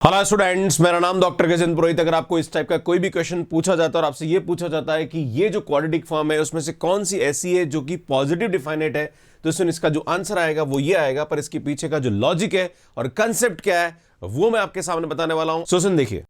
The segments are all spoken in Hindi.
हेलो स्टूडेंट्स, मेरा नाम डॉक्टर गजेंद्र पुरोहित। अगर आपको इस टाइप का कोई भी क्वेश्चन पूछा जाता है और आपसे ये पूछा जाता है कि ये जो क्वाड्रेटिक फॉर्म है उसमें से कौन सी ऐसी है जो कि पॉजिटिव डिफाइनेट है, तो इसमें इसका जो आंसर आएगा वो ये आएगा, पर इसके पीछे का जो लॉजिक है और कंसेप्ट क्या है वो मैं आपके सामने बताने वाला हूं। सो सुन देखिए,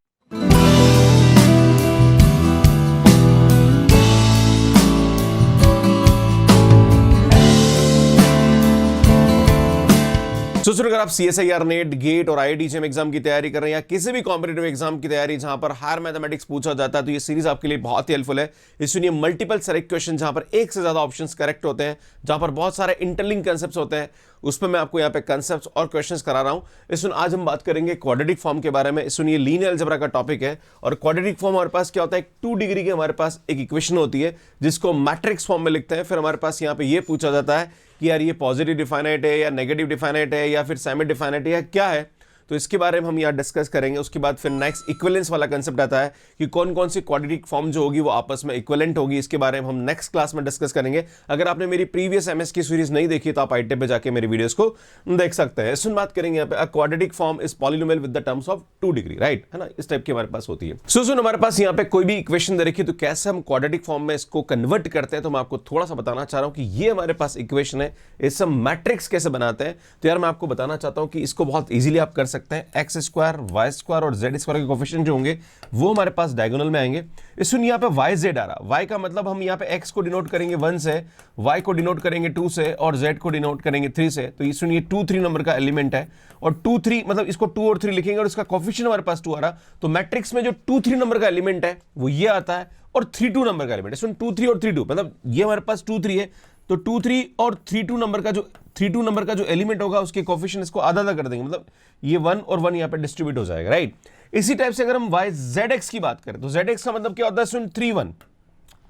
अगर आप CSIR नेट गेट और IIT एग्जाम की तैयारी कर रहे हैं या किसी भी कॉम्पिटिटिव एग्जाम की तैयारी जहां पर हायर मैथमेटिक्स पूछा जाता है, तो ये सीरीज आपके लिए बहुत ही हेल्पफुल है। इसलिए मल्टीपल सेलेक्ट क्वेश्चन जहां पर एक से ज्यादा ऑप्शंस करेक्ट होते हैं, जहां पर बहुत सारे इंटरलिंक कांसेप्ट्स होते हैं, उस पर मैं आपको यहाँ पे कांसेप्ट्स और क्वेश्चंस करा रहा हूं। इसमें आज हम बात करेंगे क्वाड्रेटिक फॉर्म के बारे में। इसमें ये लीनियर अलजेब्रा का टॉपिक है और क्वाड्रेटिक फॉर्म हमारे पास क्या होता है, 2 डिग्री की हमारे पास एक इक्वेशन होती है जिसको मैट्रिक्स फॉर्म में लिखते हैं। फिर हमारे पास यहाँ पे ये पूछा जाता है कि यार ये पॉजिटिव डिफाइनाइट है या नेगेटिव डिफाइनाइट है या फिर सेमी डिफाइनाइट है या क्या है, तो इसके बारे में हम यहाँ डिस्कस करेंगे। उसके बाद फिर नेक्स्ट इक्विवेलेंस वाला कंसेप्ट आता है कि कौन कौन सी क्वाड्रेटिक फॉर्म जो होगी वो आपस में इक्विवेलेंट होगी। इसके बारे में हम नेक्स्ट क्लास में डिस्कस करेंगे। अगर आपने मेरी प्रीवियस MS की सीरीज नहीं देखी तो आप IIT पे जाके मेरी वीडियोस को देख सकते हैं। इसमें बात करेंगे यहाँ पे quadratic form is polynomial with the terms of 2 degree, right है ना, इस टाइप की हमारे पास होती है। सुन हमारे पास यहाँ पे कोई भी इक्वेशन दे रखी है तो कैसे हम क्वाड्रेटिक फॉर्म में इसको कन्वर्ट करते हैं, तो मैं आपको थोड़ा सा बताना चाह रहा हूँ कि ये हमारे पास इक्वेशन है, इससे मैट्रिक्स कैसे बनाते हैं। तो यार मैं आपको बताना चाहता हूँ कि इसको बहुत इजीली आप कर सकते हैं। एक्स स्क्वायर, वाई स्क्वायर और जेड स्क्वायर के कोफिशिएंट जो होंगे वो हमारे पास डायगोनल में आएंगे। इसमें यहाँ पे वाई जेड आ रहा, वाई का मतलब हम यहाँ पे एक्स को डिनोट करेंगे 1 से, वाई को डिनोट करेंगे 2 से और जेड को डिनोट करेंगे 3 से। तो इसमें ये 2 3 नंबर का एलिमेंट है और 2 3 मतलब इसको 2 और 3 लिखेंगे और इसका कोफिशिएंट हमारे पास 2 आ रहा। तो मैट्रिक्स में जो 2 3 नंबर का एलिमेंट है वो ये आता है और 3 2 नंबर का एलिमेंट, इसमें 2 3 और 3 2 मतलब ये हमारे पास 2 3 है, तो 2 3 और 3 2 नंबर का जो एलिमेंट होगा उसके कोफिशिएंट इसको आधा आधा कर देंगे, मतलब ये 1 और 1 यहां पे डिस्ट्रीब्यूट हो जाएगा, राइट। इसी टाइप से अगर हम y zx की बात करें तो zx का मतलब क्या होता है, इसमें 3 1,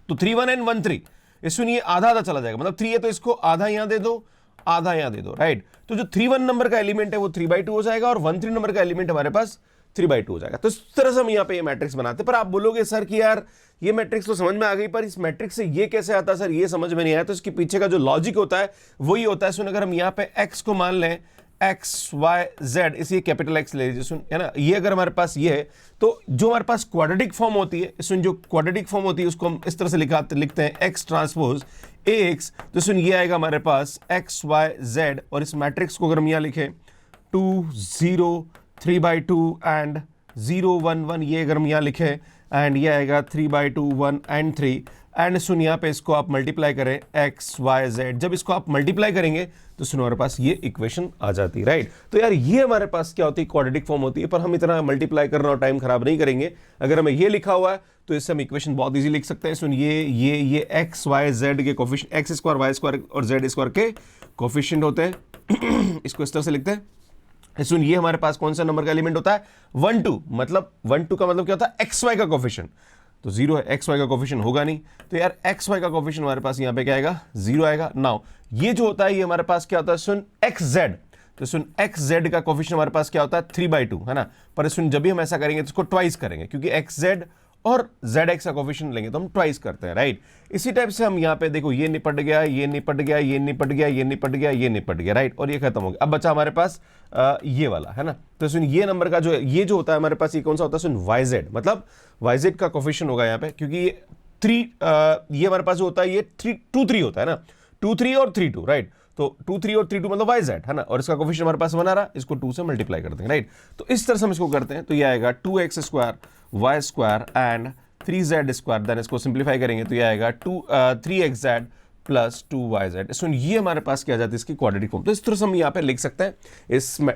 तो 3 1 एंड 1 3, इसमें ये आधा आधा चला जाएगा, मतलब 3 है तो इसको आधा यहां दे दो, आधा यहां दे दो, राइट। तो जो 3 1 नंबर का एलिमेंट है वो 3/2 हो जाएगा और 1 3 नंबर का एलिमेंट हमारे पास 3/2 हो जाएगा। तो इस तरह से हम यहाँ पे ये मैट्रिक्स बनाते हैं। पर आप बोलोगे सर कि यार ये मैट्रिक्स तो समझ में आ गई, पर इस मैट्रिक्स से ये कैसे आता है सर, ये समझ में नहीं आया। तो इसके पीछे का जो लॉजिक होता है वही होता है। सुन, अगर हम यहाँ पे x को मान लें x y z, इसी कैपिटल X ले लीजिए, सुन है ना, ये अगर हमारे पास ये है तो जो हमारे पास क्वाड्रेटिक फॉर्म होती है, इसमें जो क्वाड्रेटिक फॉर्म होती है उसको हम इस तरह से लिखते हैं x ट्रांसपोज ax। तो सुन ये आएगा हमारे पास x y z और इस मैट्रिक्स को अगर हम यहाँ लिखें 2 0 3/2 एंड 0 1 1, ये अगर हम यहाँ लिखें एंड ये आएगा 3/2 1 एंड 3 एंड सुन यहाँ पे इसको आप मल्टीप्लाई करें x y z। जब इसको आप मल्टीप्लाई करेंगे तो सुनो हमारे पास ये इक्वेशन आ जाती है, राइट। तो यार ये हमारे पास क्या होती है, क्वाड्रेटिक फॉर्म होती है। पर हम इतना मल्टीप्लाई करना और टाइम खराब नहीं करेंगे। अगर हमें ये लिखा हुआ है तो इससे हम इक्वेशन बहुत इजी लिख सकते हैं। सुन ये x y z के coefficient, x square y square और जेड स्क्वायर के कोफिशिएंट होते हैं। इसको इस तरह से लिखते हैं। सुन ये हमारे पास कौन सा नंबर का एलिमेंट होता है, 1 2, मतलब 1 2 का मतलब क्या होता है, एक्स वाई का कोफिशिएंट। तो 0 है, एक्स वाई का कोफिशिएंट होगा नहीं, तो यार एक्स वाई का कोफिशिएंट हमारे पास यहाँ पे क्या आएगा, 0 आएगा। नाउ ये जो होता है ये हमारे पास क्या होता है, सुन एक्स जेड, तो सुन एक्स जेड का कोफिशिएंट हमारे पास क्या होता है, 3/2 है ना। पर सुन जब भी हम ऐसा करेंगे तो इसको ट्वाइस करेंगे, क्योंकि एक्स जेड और ZX का कोफिशिएंट लेंगे तो हम ट्वाइस करते हैं, राइट। इसी टाइप से हम यहाँ पे देखो ये निपट गया, ये निपट गया, ये निपट गया, ये निपट गया, ये निपट गया, राइट, और ये खत्म हो गया। अब बचा हमारे पास ये वाला है ना। तो सुन ये नंबर का जो ये जो होता है हमारे पास, ये कौन सा होता है, सुन YZ, मतलब YZ का कोफिशिएंट होगा यहाँ पे, क्योंकि ये 3 ये हमारे पास जो होता है ये 2 3 होता है ना, 2 3 और 3 2, राइट। तो 2 3 और 3 2 मतलब YZ है ना, और इसका कोफिशिएंट हमारे पास 1 आ रहा, इसको 2 से मल्टीप्लाई करते हैं, राइट। तो इस तरह से हम इसको करते हैं। तो ये आएगा 2x square y square and 3z square, then इसको सिंप्लीफाई करेंगे तो ये आएगा 3xz प्लस 2yz। इसमें ये हमारे पास क्या आ जाती है, इसकी क्वाड्रेटिक फॉर्म। तो इस तरह से हम यहाँ पे लिख सकते हैं।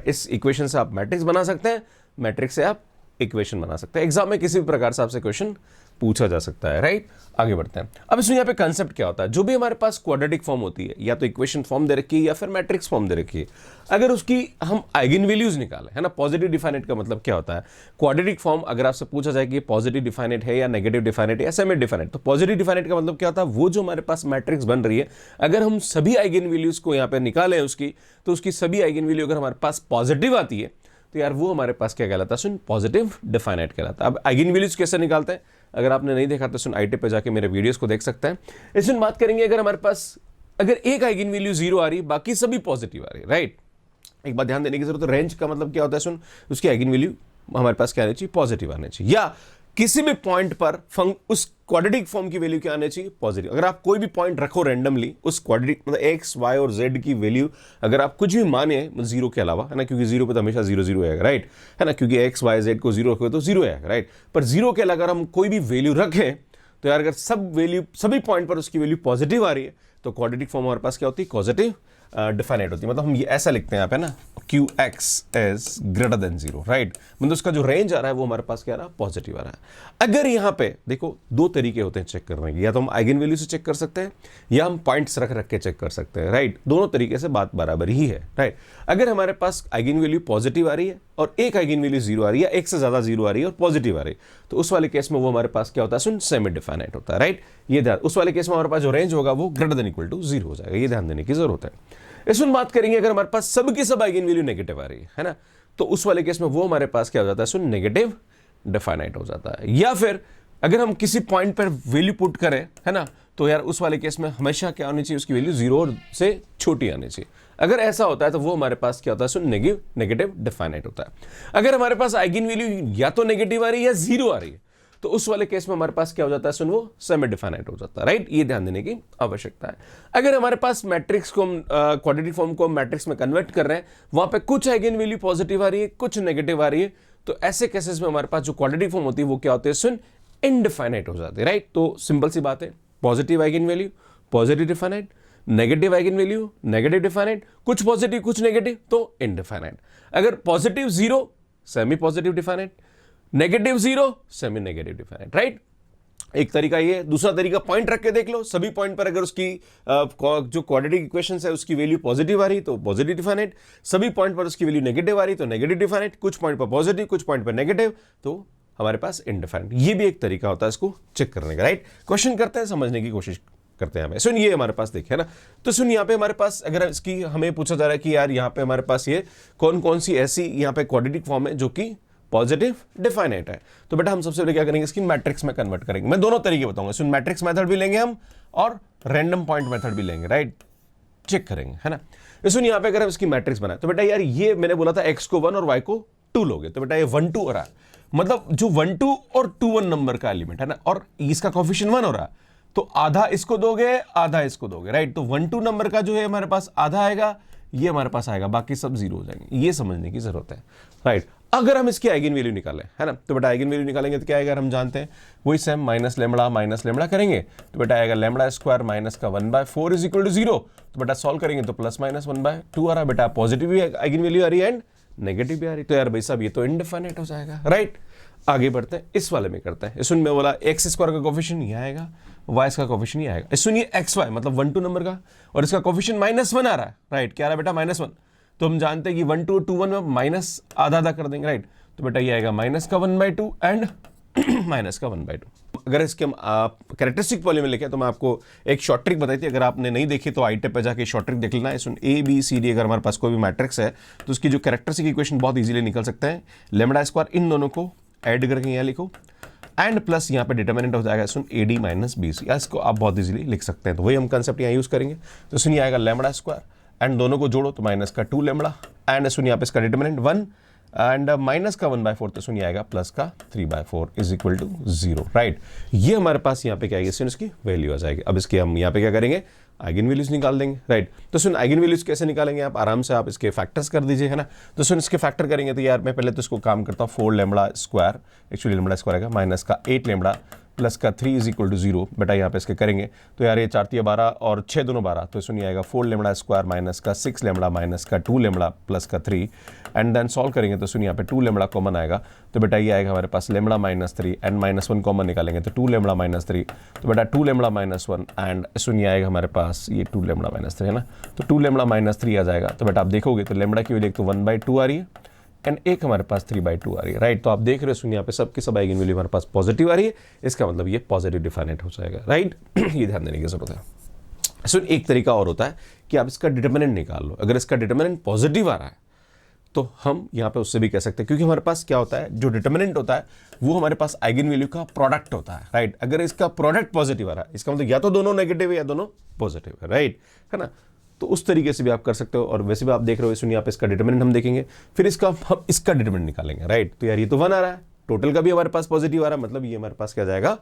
इस इक्वेशन से आप मैट्रिक्स बना सकते हैं, मैट्रिक्स से आप इक्वेशन बना सकते हैं। एग्जाम में किसी भी प्रकार से आपसे क्वेश्चन पूछा जा सकता है, राइट। आगे बढ़ते हैं। अब इसमें यहाँ पे कंसेप्ट क्या होता है, जो भी हमारे पास क्वाड्रेटिक फॉर्म होती है, या तो इक्वेशन फॉर्म दे रखी है या फिर मैट्रिक्स फॉर्म दे रखी है, अगर उसकी हम आइगन वैल्यूज निकालें, है ना, पॉजिटिव डिफाइनेट का मतलब क्या होता है, क्वाड्रेटिक फॉर्म अगर आपसे पूछा जाए कि पॉजिटिव डिफाइनेट है या नेगेटिव डिफाइनेट है या सेमी डिफाइनेट, तो पॉजिटिव डिफाइनेट का मतलब क्या होता है, वो जो हमारे पास मैट्रिक्स बन रही है, अगर हम सभी आइगन वैल्यूज को यहाँ पे निकालें उसकी, तो उसकी सभी आइगन वैल्यू अगर हमारे पास पॉजिटिव आती है तो यार वो हमारे पास क्या कहलाता है, सुन पॉजिटिव डिफाइनेट कहलाता है। अब आइगन वैल्यूज कैसे निकालते हैं, अगर आपने नहीं देखा तो सुन IIT पे जाके मेरे वीडियोस को देख सकते हैं। इसमें बात करेंगे अगर हमारे पास अगर एक आइगन वैल्यू 0 आ रही है, बाकी सभी पॉजिटिव आ रही है, राइट। एक बात ध्यान देने की जरूरत है, रेंज का मतलब क्या होता है, सुन उसकी आइगन वैल्यू हमारे पास क्या आना चाहिए, पॉजिटिव आना चाहिए, या किसी भी पॉइंट पर उस क्वाड्रेटिक फॉर्म की वैल्यू क्या आनी चाहिए, पॉजिटिव। अगर आप कोई भी पॉइंट रखो रैंडमली, उस क्वाड्रेटिक मतलब एक्स वाई और जेड की वैल्यू अगर आप कुछ भी माने जीरो के अलावा, है ना, क्योंकि जीरो पे तो हमेशा जीरो जीरो आएगा, राइट, है ना, क्योंकि एक्स वाई जेड को जीरो रखो तो जीरो आएगा, राइट। पर जीरो के अलावा अगर हम कोई भी वैल्यू रखें तो यार अगर सभी पॉइंट पर उसकी वैल्यू पॉजिटिव आ रही है तो क्वाड्रेटिक फॉर्म हमारे पास क्या होती है, पॉजिटिव डिफाइनाइट होती है। मतलब हम ये ऐसा लिखते हैं यहाँ पे ना, Q x is greater than zero, right, मतलब उसका जो रेंज आ रहा है वो हमारे पास क्या आ रहा है, पॉजिटिव आ रहा है। अगर यहाँ पे देखो दो तरीके होते हैं चेक करने के, या तो हम आइगन वैल्यू से चेक कर सकते हैं या हम पॉइंट्स रख के चेक कर सकते हैं, राइट, दोनों तरीके से बात बराबर ही है, राइट। अगर हमारे पास आइगन वैल्यू पॉजिटिव आ रही है और एक आइगन वैल्यू जीरो आ रही है, एक से ज्यादा जीरो आ रही है और पॉजिटिव आ रही है, तो उस वाले केस में वो हमारे पास क्या होता है, सुन, सेमी डिफाइनाइट होता है, राइट। ये ध्यान, उस वाले केस में हमारे पास जो रेंज होगा वो greater than equal to zero हो जाएगा, ये ध्यान देने की जरूरत है। इसमें बात करेंगे अगर हमारे पास सब की सब आइगन वैल्यू नेगेटिव आ रही है ना, तो उस वाले केस में वो हमारे पास क्या हो जाता है, सुन, नेगेटिव डिफाइनाइट हो जाता है। या फिर अगर हम किसी पॉइंट पर वैल्यू पुट करें, है ना, तो यार उस वाले केस में हमेशा क्या होनी चाहिए, उसकी वैल्यू जीरो से छोटी आनी चाहिए। अगर ऐसा होता है तो वो हमारे पास क्या होता है, सुन, नेगेटिव डिफाइनाइट होता है। अगर हमारे पास आइगन वैल्यू या तो नेगेटिव आ रही है या जीरो आ रही है तो उस वाले केस में हमारे पास क्या हो जाता है, सुन, वो सेमी डिफाइनाइट हो जाता है, राइट। ये ध्यान देने की आवश्यकता है। अगर हमारे पास मैट्रिक्स को क्वाड्रेटिक फॉर्म को मैट्रिक्स में कन्वर्ट कर रहे हैं, वहां पे कुछ आइगन वैल्यू पॉजिटिव आ रही है, कुछ नेगेटिव आ रही है, तो ऐसे केसेस में हमारे पास जो क्वाड्रेटिक फॉर्म होती है वो क्या होती है, सुन, इनडिफाइनाइट हो जाती है, राइट। तो सिंपल सी बात है, positive eigen value positive definite, negative eigen value negative definite, कुछ पॉजिटिव कुछ नेगेटिव तो इनडिफाइनाइट। अगर positive zero semi positive definite, negative zero semi negative definite, right. एक तरीका ये, दूसरा तरीका पॉइंट रख के देख लो, सभी पॉइंट पर अगर उसकी जो क्वाड्रेटिक इक्वेशंस है उसकी वैल्यू पॉजिटिव आ रही तो पॉजिटिव डिफाइनाइट, सभी पॉइंट पर उसकी वैल्यू नेगेटिव आ रही तो नेगेटिव डिफाइनाइट, कुछ पॉइंट पर पॉजिटिव कुछ पॉइंट पर नेगेटिव तो हमारे पास इनडिफाइनाइट। ये भी एक तरीका होता है इसको चेक करने का, राइट। क्वेश्चन करते हैं, समझने की कोशिश करते हैं हमें। सुन, ये हमारे पास देखे ना, तो सुन यहाँ पे हमारे पास अगर इसकी हमें पूछा जा रहा है कि यार यहाँ पे हमारे पास ये कौन कौन सी ऐसी यहाँ पे क्वाड्रेटिक फॉर्म है जो कि पॉजिटिव डिफाइनाइट है, तो बेटा हम सबसे पहले क्या करेंगे, इसकी मैट्रिक्स में कन्वर्ट करेंगे। मैं दोनों तरीके बताऊंगा, सुन, मैट्रिक्स मेथड भी लेंगे हम और रैंडम पॉइंट मेथड भी लेंगे, राइट, चेक करेंगे, है ना। सुन, यहाँ पे अगर हम इसकी मैट्रिक्स बनाए तो बेटा यार ये मैंने बोला था एक्स को 1 और वाई को 2 लोगे, तो बेटा ये 1 2 हो रहा है, मतलब जो 1 2 और 2 1 नंबर का एलिमेंट है ना, और इसका कोफिशिएंट 1 हो रहा है, तो आधा इसको दोगे आधा इसको दोगे, राइट। तो 1 2 नंबर का जो है हमारे पास आधा आएगा, ये हमारे पास आएगा, बाकी सब जीरो हो जाएंगे, ये समझने की जरूरत है, राइट। अगर हम इसकी आइगन वैल्यू निकालें, है ना, तो बेटा आइगन वैल्यू निकालेंगे तो क्या आएगा, हम जानते हैं वही सेम माइनस लेमड़ा करेंगे तो बेटा आएगा लेमड़ा स्क्वायर माइनस का 1/4 इज इक्वल टू 0। तो बेटा सॉल्व करेंगे तो प्लस माइनस 1/2 आ रहा है, बेटा पॉजिटिव भी आइगन वैल्यू आ रही है एंड नेगेटिव भी आ रही है, तो यार भाई साहब ये तो इनडिफाइनाइट हो जाएगा, राइट। आगे बढ़ते हैं, इस वाले में करते हैं। इसमें बोला एक्स स्क्वायर का कोफिशिएंट ये आएगा, वाई का कोफिशिएंट ये आएगा। इसमें ये एक्स वाई मतलब 1 2 नंबर का और इसका कोफिशिएंट -1 आ रहा है, राइट। क्या आ रहा है बेटा, -1। तो हम जानते हैं कि 1 2 2 1 में माइनस आधा आधा कर देंगे, राइट। तो बेटा ये आएगा माइनस का 1/2 एंड माइनस का 1/2। अगर इसके हम कैरेक्टरिस्टिक पॉलीनोमियल लिखे तो मैं आपको एक शॉर्ट ट्रिक बताई थी, अगर आपने नहीं देखी तो आई टेप पे जाके शॉर्ट ट्रिक देख लेना है। सुन, ए बी सी डी अगर हमारे पास कोई भी मैट्रिक्स है तो उसकी जो कैरेक्टरिस्टिक इक्वेशन बहुत इजीली निकल सकते हैं। लेमड़ा स्क्वायर इन दोनों को ऐड करके यहाँ लिखो एंड प्लस यहाँ पे डिटरमिनेंट हो जाएगा सुन A D minus B C, इसको आप बहुत इजीली लिख सकते हैं। तो वही हम कंसेप्ट यहाँ यूज करेंगे। तो सुन, ये आएगा लेमड़ा स्क्वायर एंड दोनों को जोड़ो तो माइनस का 2 लेमड़ा एंड सुन यहाँ पे इसका डिटरमिनेंट 1 एंड माइनस का 1/4 तो सुन ये आएगा प्लस का 3/4 इज इक्वल टू 0, राइट। ये हमारे पास यहाँ पे क्या आएगी, सुन इसकी वैल्यू आ जाएगी। अब इसके हम यहाँ पे क्या करेंगे, आइगन वैल्यूज निकाल देंगे, राइट। तो सुन आइगन वैल्यूज कैसे निकालेंगे, आप आराम से आप इसके फैक्टर्स कर दीजिए, है ना। तो सुन इसके फैक्टर करेंगे तो यार मैं पहले तो इसको काम करता हूँ 4 lambda square, actually lambda square आएगा माइनस का 8 लेमड़ा प्लस का 3 इज इक्वल टू 0। बेटा यहाँ पे इसके करेंगे तो यार ये 4 3 12 और 6 दोनों 12, तो सुनिए आएगा 4 लेमड़ा स्क्वायर माइनस का 6 लेमड़ा माइनस का 2 लेमड़ा प्लस का 3 एंड देन सॉल्व करेंगे तो सुनिए यहाँ पे 2 लेमड़ा कॉमन आएगा तो बेटा ये आएगा हमारे पास लेमड़ा -3 एंड -1 कॉमन निकालेंगे तो 2 लेमड़ा -3 तो बेटा 2 लेमड़ा -1 एंड सुनिए आएगा हमारे पास ये 2 लेमड़ा -3 है ना, तो 2 लेमड़ा -3 आ जाएगा। तो बेटा आप देखोगे तो लेमड़ा की वैल्यू तो 1/2 आ रही है एंड एक हमारे पास 3/2 आ रही है, राइट। तो आप देख रहे हो सुनिए यहाँ पे सबकी सब आइगन वैल्यू हमारे पास पॉजिटिव आ रही है, इसका मतलब ये पॉजिटिव डिफाइनेट हो जाएगा, राइट। ये ध्यान देने की जरूरत है। सुन एक तरीका और होता है कि आप इसका डिटरमिनेंट निकाल लो। अगर इसका डिटरमिनेंट पॉजिटिव आ रहा है तो हम यहाँ पे उससे भी कह सकते हैं, क्योंकि हमारे पास क्या होता है, जो डिटरमिनेंट होता है वो हमारे पास आइगन वैल्यू का प्रोडक्ट होता है, राइट। अगर इसका प्रोडक्ट पॉजिटिव आ रहा है इसका मतलब या तो दोनों नेगेटिव है या दोनों पॉजिटिव है, राइट, है ना। तो उस तरीके से भी आप कर सकते हो। और वैसे भी आप देख रहे हो, सुनिए, आप इसका डिटरमिनेंट हम देखेंगे, फिर इसका हम इसका डिटरमिनेंट निकालेंगे, राइट। तो यार ये तो 1 आ रहा है, टोटल का भी हमारे पास पॉजिटिव आ रहा है, मतलब ये हमारे पास क्या जाएगा,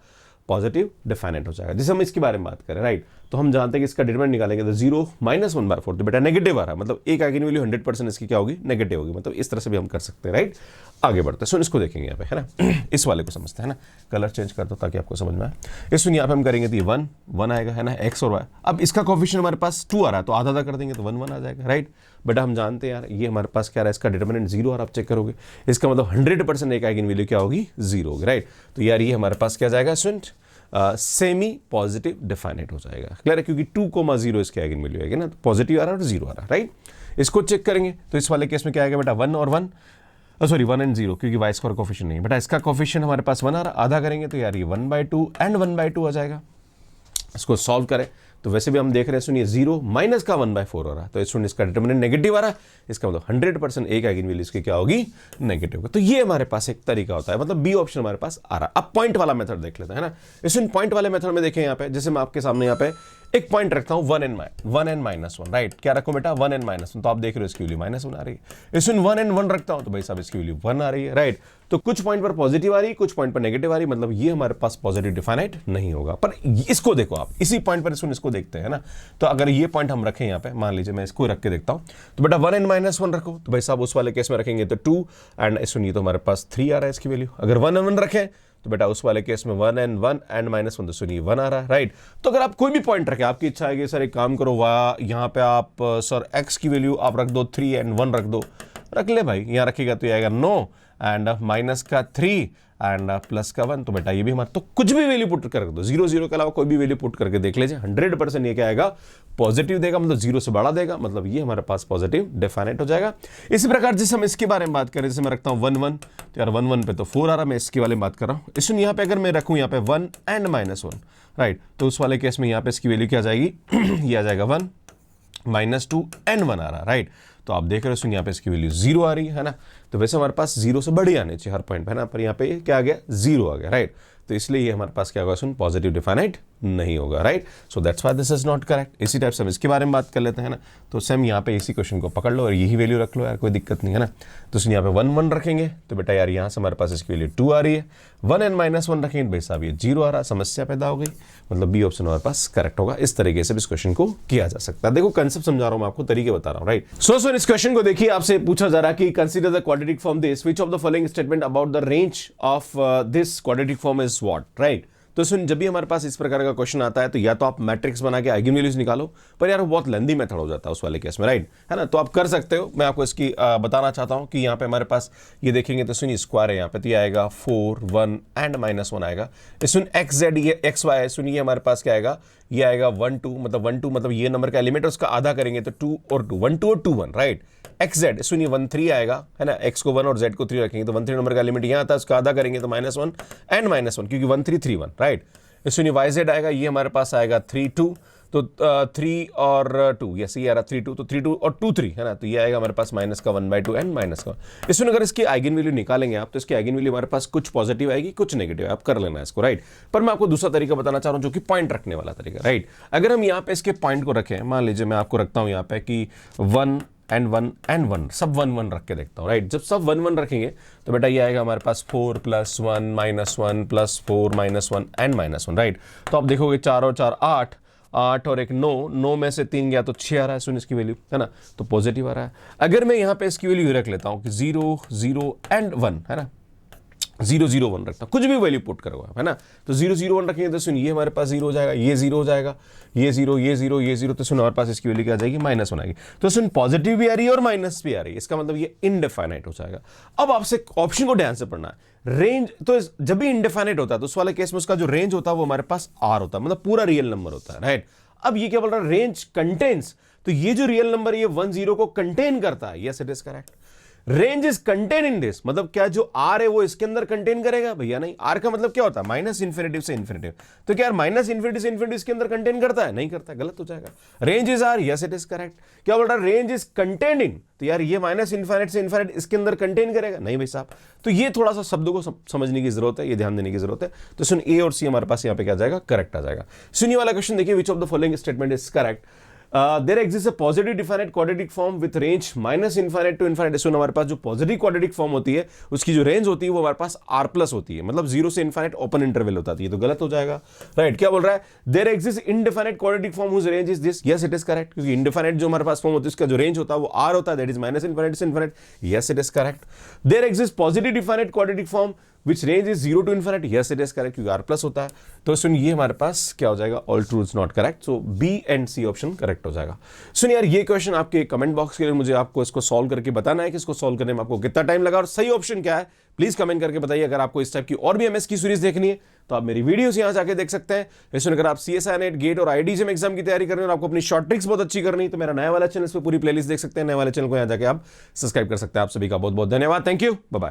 पॉजिटिव डिफाइनेट हो जाएगा। जैसे हम इसके बारे में बात करें, राइट, तो हम जानते हैं कि इसका डिटरमिनेंट निकालेंगे तो 0 माइनस 1/4, तो बेटा नेगेटिव आ रहा है, मतलब एक आइगन वैल्यू 100% इसकी क्या होगी, नेगेटिव होगी। मतलब इस तरह से भी हम कर सकते हैं, राइट। आगे बढ़ते हैं, सुन इसको देखेंगे यहाँ पे, है ना। इस वाले को समझते हैं ना, कलर चेंज कर दो ताकि आपको समझ में आए। इस सुन यहाँ पे हम करेंगे तो ये 1 आएगा, है ना, x और y। अब इसका कोफिशिएंट हमारे पास 2 आ रहा है, तो आधा कर देंगे तो 1 आ जाएगा, राइट। बेटा हम जानते हैं यार, ये हमारे पास क्या रहा है, इसका डिटरमिनेंट 0 और आप चेक करोगे, इसका मतलब 100% एक आइगन वैल्यू क्या होगी, 0 होगी, राइट। तो यार ये हमारे पास क्या जाएगा स्टूडेंट, सेमी पॉजिटिव डिफाइनेट हो जाएगा, क्लियर है, क्योंकि 2,0 इसके आइगन वैल्यू है ना, तो पॉजिटिव आ रहा है और 0 आ रहा है, राइट। इसको चेक करेंगे तो इस वाले केस में क्या आएगा बेटा, 1 और 1, सॉरी 1 एंड 0, क्योंकि वाई स्क्वायर कोफिशिएंट नहीं है बेटा, इसका कोफिशिएंट हमारे पास 1 आ रहा है, आधा करेंगे तो यार ये 1/2 एंड 1/2 आ जाएगा। इसको सॉल्व करें तो वैसे भी हम देख रहे हैं, सुनिए 0 माइनस का 1/4 हो रहा है, तो स्टूडेंट इसका डिटरमिनेंट नेगेटिव आ रहा है, इसका मतलब 100% एक आइगन वैल्यू इसकी क्या होगी, नेगेटिव होगी। तो ये हमारे पास एक तरीका होता है, मतलब बी ऑप्शन हमारे पास आ रहा है। अब पॉइंट वाला मेथड देख लेते हैं, है ना। स्टूडेंट पॉइंट वाले मेथड में देखें यहाँ पे, जैसे मैं आपके सामने यहाँ पे एक पॉइंट रखता हूं 1 and -1, राइट। क्या रखो बेटा, 1 and -1, तो आप देख रहे हो इसकी वैल्यू -1 आ रही है। इसमें 1 and 1 रखता हूं तो भाई साहब इसकी वैल्यू 1 आ रही है, राइट। तो कुछ पॉइंट पर पॉजिटिव आ रही है, कुछ पॉइंट पर नेगेटिव आ रही है, मतलब ये हमारे पास पॉजिटिव डिफाइनाइट नहीं होगा। पर इसको देखो आप, इसी पॉइंट पर इसको देखते हैं ना, तो अगर ये पॉइंट हम रखें यहाँ पे, मान लीजिए मैं इसको रख के देखता हूं, तो बेटा 1 and -1 रखो, तो भाई साहब उस वाले केस में रखेंगे तो 2 एंड सुनिए तो हमारे पास 3 आ रहा है इसकी वैल्यू। अगर 1 and 1 रखें तो बेटा उस वाले केस में 1 and 1 एंड -1, तो सुनिए 1 आ रहा है, राइट। तो अगर आप कोई भी पॉइंट रखें, आपकी इच्छा है कि सर एक काम करो, यहाँ पे आप सर x की वैल्यू आप रख दो 3 and 1 रख दो, रख ले भाई, यहाँ रखेगा तो ये आएगा 9 एंड माइनस का 3 एंड प्लस का 1, तो बेटा ये भी हमारा, तो कुछ भी वैल्यू पुट कर दो, 0 0 के अलावा कोई भी वैल्यू पुट करके देख लीजिए, 100% ये क्या आएगा, पॉजिटिव देगा, मतलब 0 से बड़ा देगा, मतलब ये हमारे पास पॉजिटिव डिफाइनेट हो जाएगा। इसी प्रकार जैसे हम इसके बारे में बात करें, जैसे मैं रखता हूं 1 1, तो यार 1 1 पे तो 4 आ रहा है, मैं इसके वाले में बात कर रहा हूं। इसमें यहाँ पे अगर मैं रखूं यहाँ पे 1 and -1, राइट, तो उस वाले केस में यहाँ पे इसकी वैल्यू क्या आ जाएगी ये आ जाएगा 1 -2 and 1 आ रहा है, राइट। तो आप देख रहे हो यहाँ पे इसकी वैल्यू 0 आ रही है ना, तो वैसे हमारे पास 0 से बड़ी आने चाहिए हर पॉइंट पे, है ना, पर यहाँ पे क्या आ गया, 0 आ गया, राइट। तो इसलिए ये हमारे पास क्या होगा, सुन पॉजिटिव डिफाइनाइट नहीं होगा, right. So that's why this is not correct. इसी टाइप से हम इसके बारे में बात कर लेते हैं ना, तो सेम यहाँ पे इसी क्वेश्चन को पकड़ लो और यही वैल्यू रख लो यार, कोई दिक्कत नहीं है ना। तो सुन यहाँ पे 1 1 रखेंगे तो बेटा यार यहाँ से हमारे पास इसकी वैल्यू 2 आ रही है, 1 and -1 रखेंगे भाई साहब ये 0 आ रहा है, समस्या पैदा हो गई, मतलब बी ऑप्शन हमारे पास करेक्ट होगा। इस तरीके से इस क्वेश्चन को किया जा सकता है। देखो कंसेप्ट समझा रहा हूं मैं आपको, तरीके बता रहा हूं, राइट। सो इस क्वेश्चन को देखिए, आपसे पूछा जा रहा है कि consider the quadratic form this, which of the following statement about the range of this quadratic form is what, right. तो सुन, जब भी हमारे पास इस प्रकार का क्वेश्चन आता है तो या तो आप मैट्रिक्स बना के आइगन वैल्यूज निकालो, पर यार वो बहुत लेंदी मेथड हो जाता है उस वाले केस में, राइट, है ना। तो आप कर सकते हो, मैं आपको इसकी बताना चाहता हूं कि यहाँ पे हमारे पास ये देखेंगे तो सुनिए स्क्वायर है यहाँ पे, तो ये आएगा 4 1 and -1 आएगा। सुन एक्स जेड ये एक्स वाई है, सुनिए हमारे पास क्या आएगा, ये आएगा 1 2, मतलब 1 2 मतलब ये नंबर का एलिमेंट, उसका आधा करेंगे तो 2 और 2, 1 2 और 2 1, राइट। एक्स जेड सुनिए 1 3 आएगा, है ना, एक्स को 1 और जेड को 3 रखेंगे तो 1 3 नंबर का एलिमेंट यहाँ आता है, उसका आधा करेंगे तो -1 and -1, क्योंकि 1 3 3 1, राइट। सुनिए वाई जेड आएगा, ये हमारे पास आएगा 3 2, तो 3 और 2, यस ये आ रहा 3 2, तो 3 2 और 2 3, है ना, तो ये आएगा हमारे पास माइनस का 1/2 एंड माइनस का। इसमें अगर इसकी आइगन वैल्यू निकालेंगे आप, तो इसकी आइगन वैल्यू हमारे पास कुछ पॉजिटिव आएगी, कुछ नेगेटिव, आप कर लेना इसको, राइट। पर मैं आपको दूसरा तरीका बताना चाह रहा हूं जो कि पॉइंट रखने वाला तरीका, राइट। अगर हम यहाँ पे इसके पॉइंट को रखें, मान लीजिए मैं आपको रखता हूं यहाँ पे कि 1 and 1 and 1, सब 1 1 रख के देखता हूँ, राइट। जब सब 1 1 रखेंगे तो बेटा ये आएगा हमारे पास 4 + 1 -1 + 4 -1 and -1, राइट। तो आप देखोगे 4 और 4 8, 8 और 1 9, 9 में से 3 गया तो 6 आ रहा है, सुन इसकी वैल्यू, है ना, तो पॉजिटिव आ रहा है। अगर मैं यहाँ पे इसकी वैल्यू रख लेता हूँ कि 0 0 and 1, है ना, 0 0 1 रखता हूं, कुछ भी वैल्यू पुट करो, है ना, तो 0 0 1 रखेंगे तो सुन ये हमारे पास 0 हो जाएगा, ये 0 हो जाएगा, ये 0 ये 0 ये 0, तो सुन हमारे पास इसकी वैल्यू क्या आ जाएगी, -1 आएगी। तो सुन पॉजिटिव भी आ रही है और माइनस भी आ रही है, इसका मतलब ये इनडिफाइनाइट हो जाएगा। अब आपसे ऑप्शन को ध्यान से पढ़ना है, रेंज, तो जब भी इनडिफाइनाइट होता है तो उस वाले केस में उसका जो रेंज होता है वो हमारे पास R होता है, मतलब पूरा रियल नंबर होता है, राइट। अब ये क्या बोल रहा है, रेंज कंटेन्स, तो ये जो रियल नंबर ये 1 0 को कंटेन करता है, yes it is correct. Range is contain in this, मतलब क्या जो आर है वो इसके अंदर कंटेन करेगा, भैया नहीं। आर का मतलब क्या होता है, -इन्फिनिटी से इन्फिनिटी, तो क्या यार -इन्फिनिटी से इन्फिनिटी इसके अंदर कंटेन करता है, नहीं करता, गलत हो जाएगा। Range is R, yes it is correct. क्या बोल रहा है, रेंज इज कंटेन इन, तो यार ये -इन्फिनिटी से इन्फिनिटी इसके अंदर कंटेन करेगा, नहीं भाई साहब। तो ये थोड़ा सा शब्दों को समझने की जरूरत है, ये ध्यान देने की जरूरत है। तो सुन ए और सी हमारे पास यहाँ पे क्या जाएगा, करेक्ट आ जाएगा। सुनिए वाला क्वेश्चन देखिए, which of the following statement is correct. There exist a positive definite quadratic form with range minus infinite to infinite. इसमें हमारे पास जो पॉजिटिव क्वाड्रेटिक फॉर्म होती है उसकी जो रेंज होती है वो हमारे पास आर प्लस होती है, मतलब 0 से इनफाइनाइट ओपन इंटरवल होता है, तो गलत हो जाएगा। राइट, क्या बोल रहा है? There exist indefinite quadratic form whose range is this. Yes it is correct, क्योंकि इनडिफाइनाइट जो हमारे पास फॉर्म होती है उसका जो रेंज होता है वो आर होता है, दैट इज माइनस इनफाइनाइट से infinite. Yes it is correct. There exist positive definite quadratic form which range is 0 to infinite. Yes it is correct, क्योंकि आर प्लस होता है। तो सुन, ये हमारे पास क्या हो जाएगा? All true is not correct, so B and C option correct हो जाएगा। सुन यार, ये क्वेश्चन आपके कमेंट बॉक्स के लिए मुझे आपको इसको सॉल्व करके बताना है कि इसको सॉल्व करने में आपको कितना टाइम लगा और सही ऑप्शन क्या है, प्लीज कमेंट करके बताइए। अगर आपको इस टाइप की और भी एमएस की सीरीज देखनी है तो आप मेरी वीडियोस यहां जाके देख सकते हैं। इसमें अगर आप सीएसआई नेट, गेट और आईडीजेम एग्जाम की तैयारी कर रहे हैं और आपको अपनी शॉर्ट ट्रिक्स बहुत अच्छी करनी है तो मेरा नया वाला चैनल, इस पर पूरी प्लेलिस्ट देख सकते हैं। नए वाले चैनल को यहां जाके आप सब्सक्राइब कर सकते हैं। आप सभी का बहुत बहुत धन्यवाद। Thank you, bye bye.